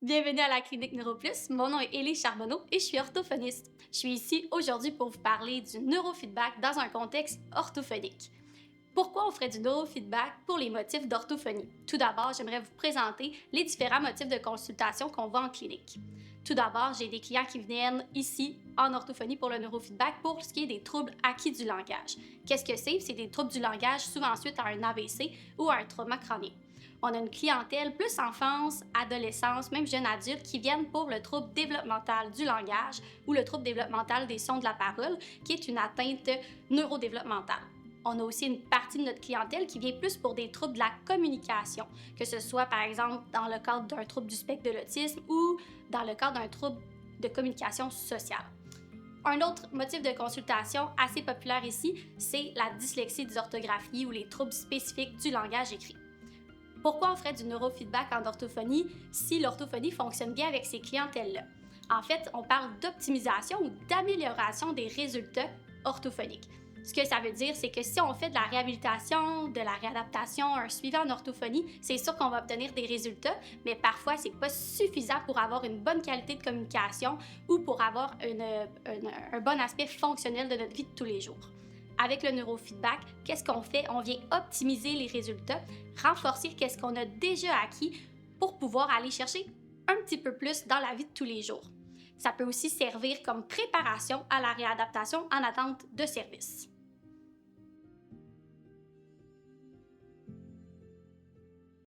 Bienvenue à la Clinique NeuroPlus. Mon nom est Élie Charbonneau et je suis orthophoniste. Je suis ici aujourd'hui pour vous parler du neurofeedback dans un contexte orthophonique. Pourquoi on ferait du neurofeedback pour les motifs d'orthophonie? Tout d'abord, j'aimerais vous présenter les différents motifs de consultation qu'on voit en clinique. Tout d'abord, j'ai des clients qui viennent ici en orthophonie pour le neurofeedback pour ce qui est des troubles acquis du langage. Qu'est-ce que c'est? C'est des troubles du langage souvent suite à un AVC ou à un trauma crânien. On a une clientèle plus enfance, adolescence, même jeune adulte qui viennent pour le trouble développemental du langage ou le trouble développemental des sons de la parole, qui est une atteinte neurodéveloppementale. On a aussi une partie de notre clientèle qui vient plus pour des troubles de la communication, que ce soit par exemple dans le cadre d'un trouble du spectre de l'autisme ou dans le cadre d'un trouble de communication sociale. Un autre motif de consultation assez populaire ici, c'est la dyslexie dysorthographie ou les troubles spécifiques du langage écrit. Pourquoi on ferait du neurofeedback en orthophonie si l'orthophonie fonctionne bien avec ces clientèles-là? En fait, on parle d'optimisation ou d'amélioration des résultats orthophoniques. Ce que ça veut dire, c'est que si on fait de la réhabilitation, de la réadaptation, un suivi en orthophonie, c'est sûr qu'on va obtenir des résultats, mais parfois, c'est pas suffisant pour avoir une bonne qualité de communication ou pour avoir un bon aspect fonctionnel de notre vie de tous les jours. Avec le neurofeedback, qu'est-ce qu'on fait? On vient optimiser les résultats, renforcer qu'est-ce qu'on a déjà acquis pour pouvoir aller chercher un petit peu plus dans la vie de tous les jours. Ça peut aussi servir comme préparation à la réadaptation en attente de service.